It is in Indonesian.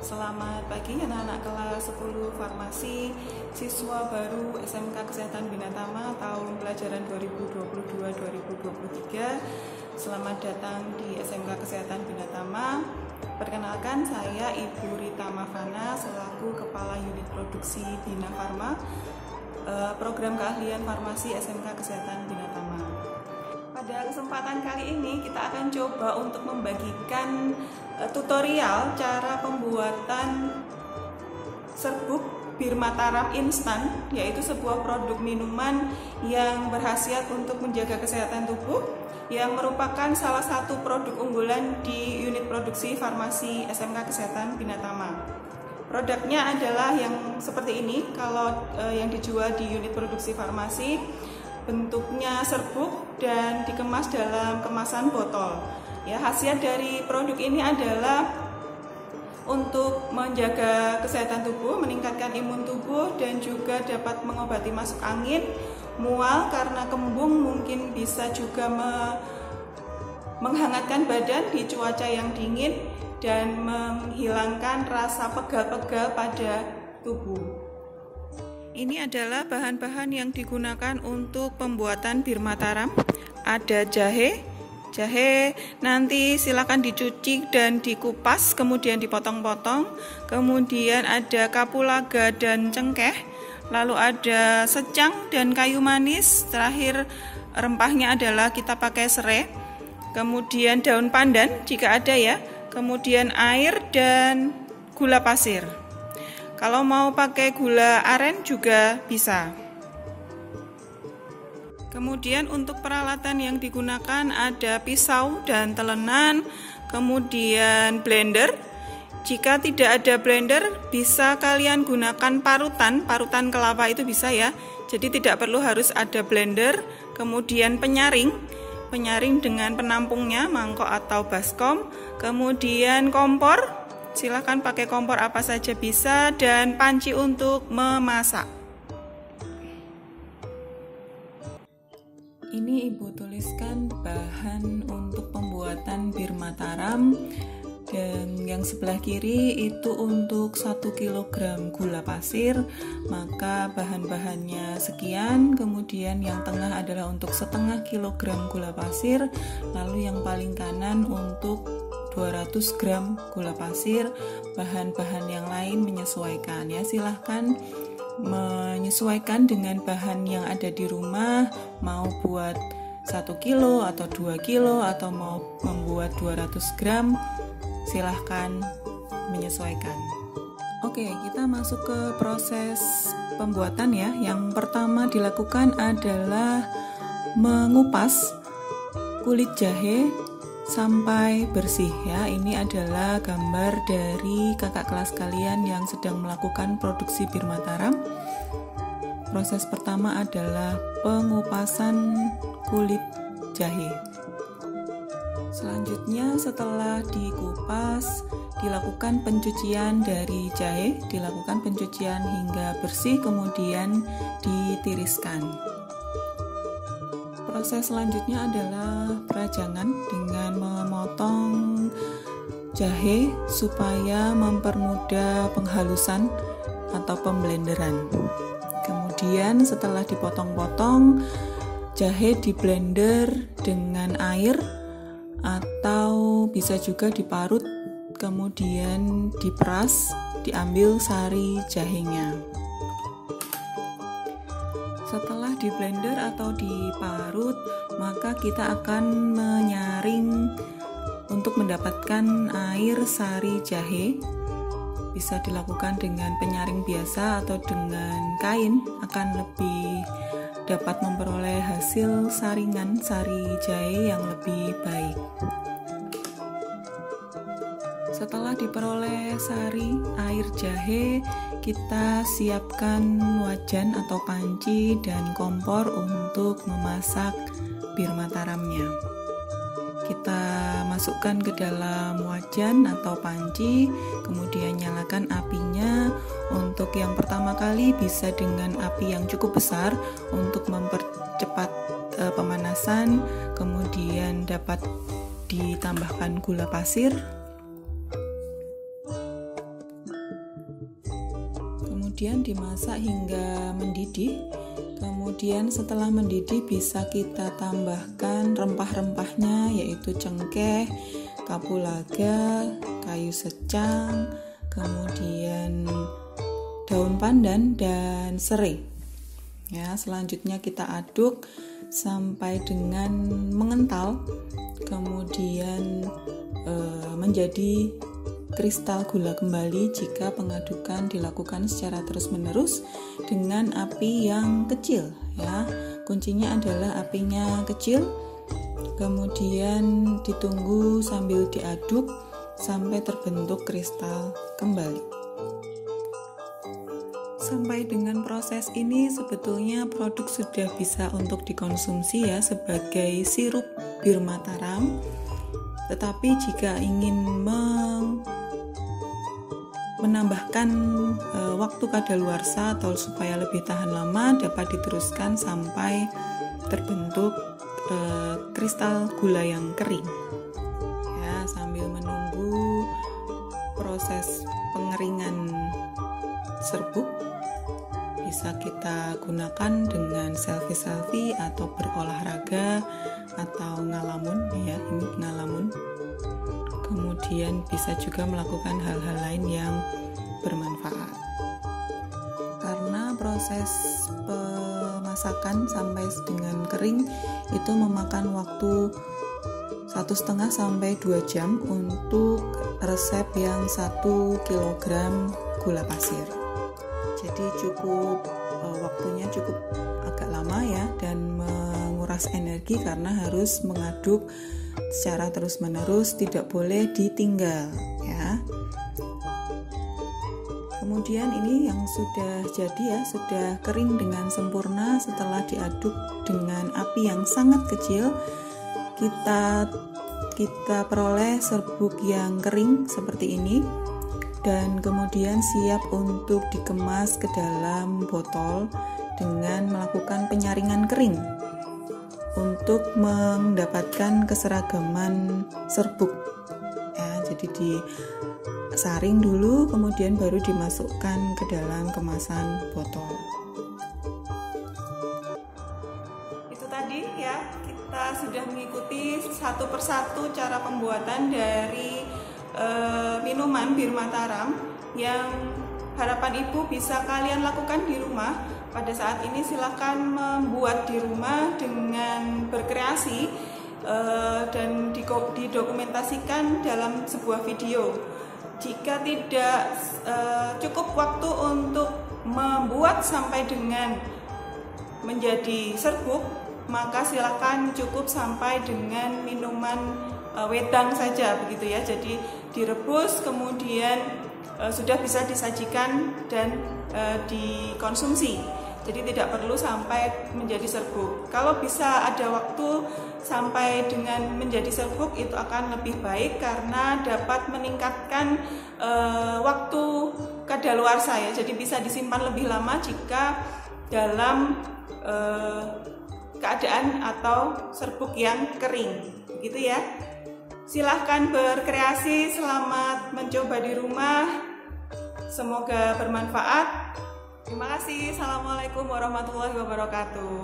Selamat pagi anak-anak kelas 10 Farmasi, siswa baru SMK Kesehatan Bina Tama tahun pelajaran 2022-2023. Selamat datang di SMK Kesehatan Bina Tama. Perkenalkan, saya Ibu Rita Mavana selaku Kepala Unit Produksi Bina Farma, Program Keahlian Farmasi SMK Kesehatan Bina Tama. Pada kesempatan kali ini kita akan coba untuk membagikan tutorial cara pembuatan serbuk Bir Mataram instan, yaitu sebuah produk minuman yang berkhasiat untuk menjaga kesehatan tubuh, yang merupakan salah satu produk unggulan di unit produksi farmasi SMK Kesehatan Bina Tama. Produknya adalah yang seperti ini. Kalau yang dijual di unit produksi farmasi, bentuknya serbuk dan dikemas dalam kemasan botol. Ya, khasiat dari produk ini adalah untuk menjaga kesehatan tubuh, meningkatkan imun tubuh, dan juga dapat mengobati masuk angin, mual karena kembung, mungkin bisa juga menghangatkan badan di cuaca yang dingin dan menghilangkan rasa pegal-pegal pada tubuh. Ini adalah bahan-bahan yang digunakan untuk pembuatan Bir Mataram. Ada jahe nanti silakan dicuci dan dikupas, kemudian dipotong-potong. Kemudian ada kapulaga dan cengkeh, lalu ada secang dan kayu manis. Terakhir rempahnya adalah kita pakai serai, kemudian daun pandan jika ada ya, kemudian air dan gula pasir. Kalau mau pakai gula aren juga bisa. Kemudian untuk peralatan yang digunakan ada pisau dan telenan, kemudian blender. Jika tidak ada blender, bisa kalian gunakan parutan kelapa itu bisa ya. Jadi tidak perlu harus ada blender. Kemudian penyaring dengan penampungnya, mangkok atau baskom. Kemudian kompor, silakan pakai kompor apa saja bisa, dan panci untuk memasak. Ini Ibu tuliskan bahan untuk pembuatan Bir Mataram, dan yang sebelah kiri itu untuk 1 kg gula pasir, maka bahan-bahannya sekian. Kemudian yang tengah adalah untuk setengah kilogram gula pasir, lalu yang paling kanan untuk 200 gram gula pasir. Bahan-bahan yang lain menyesuaikan ya, silahkan menyesuaikan dengan bahan yang ada di rumah, mau buat 1 kilo atau 2 kilo atau mau membuat 200 gram, silahkan menyesuaikan. Oke, kita masuk ke proses pembuatan ya. Yang pertama dilakukan adalah mengupas kulit jahe sampai bersih ya. Ini adalah gambar dari kakak kelas kalian yang sedang melakukan produksi Bir Mataram. Proses pertama adalah pengupasan kulit jahe. Selanjutnya setelah dikupas, dilakukan pencucian dari jahe, dilakukan pencucian hingga bersih, kemudian ditiriskan. Proses selanjutnya adalah perajangan dengan memotong jahe supaya mempermudah penghalusan atau pemblenderan. Kemudian setelah dipotong-potong, jahe diblender dengan air atau bisa juga diparut, kemudian diperas, diambil sari jahenya. Setelah di blender atau diparut, maka kita akan menyaring untuk mendapatkan air sari jahe. Bisa dilakukan dengan penyaring biasa atau dengan kain, akan lebih dapat memperoleh hasil saringan sari jahe yang lebih baik. Setelah diperoleh sari air jahe, kita siapkan wajan atau panci dan kompor untuk memasak Bir Mataramnya. Kita masukkan ke dalam wajan atau panci, kemudian nyalakan apinya. Untuk yang pertama kali bisa dengan api yang cukup besar untuk mempercepat pemanasan, kemudian dapat ditambahkan gula pasir. kemudian dimasak hingga mendidih. Kemudian setelah mendidih bisa kita tambahkan rempah-rempahnya, yaitu cengkeh, kapulaga, kayu secang, kemudian daun pandan dan serai. Ya, selanjutnya kita aduk sampai dengan mengental, kemudian menjadi kristal gula kembali jika pengadukan dilakukan secara terus-menerus dengan api yang kecil, ya. Kuncinya adalah apinya kecil, kemudian ditunggu sambil diaduk sampai terbentuk kristal kembali. Sampai dengan proses ini sebetulnya produk sudah bisa untuk dikonsumsi, ya, sebagai sirup bir Mataram. Tetapi jika ingin menambahkan waktu kadaluarsa atau supaya lebih tahan lama, dapat diteruskan sampai terbentuk kristal gula yang kering. Ya, sambil menunggu proses pengeringan serbuk, bisa kita gunakan dengan selfie atau berolahraga atau ngalamun, ya, ini ngalamun. Kemudian bisa juga melakukan hal-hal lain yang bermanfaat. Karena proses pemasakan sampai dengan kering itu memakan waktu 1,5 sampai 2 jam untuk resep yang 1 kg gula pasir. Jadi waktunya cukup agak lama, ya, dan menguras energi karena harus mengaduk secara terus-menerus, tidak boleh ditinggal, ya. Kemudian ini yang sudah jadi, ya, sudah kering dengan sempurna. Setelah diaduk dengan api yang sangat kecil, kita peroleh serbuk yang kering seperti ini. Dan kemudian siap untuk dikemas ke dalam botol dengan melakukan penyaringan kering untuk mendapatkan keseragaman serbuk, ya. Jadi disaring dulu, kemudian baru dimasukkan ke dalam kemasan botol. Itu tadi, ya, kita sudah mengikuti satu persatu cara pembuatan dari minuman bir Mataram yang harapan ibu bisa kalian lakukan di rumah. Pada saat ini silakan membuat di rumah dengan berkreasi dan didokumentasikan dalam sebuah video. Jika tidak cukup waktu untuk membuat sampai dengan menjadi serbuk, maka silakan cukup sampai dengan minuman wedang saja, begitu, ya. Jadi direbus kemudian sudah bisa disajikan dan dikonsumsi. Jadi tidak perlu sampai menjadi serbuk. Kalau bisa ada waktu sampai dengan menjadi serbuk, itu akan lebih baik karena dapat meningkatkan waktu kadaluarsa, ya. Jadi bisa disimpan lebih lama jika dalam keadaan atau serbuk yang kering, gitu, ya. Silahkan berkreasi, selamat mencoba di rumah, semoga bermanfaat. Terima kasih. Assalamualaikum warahmatullahi wabarakatuh.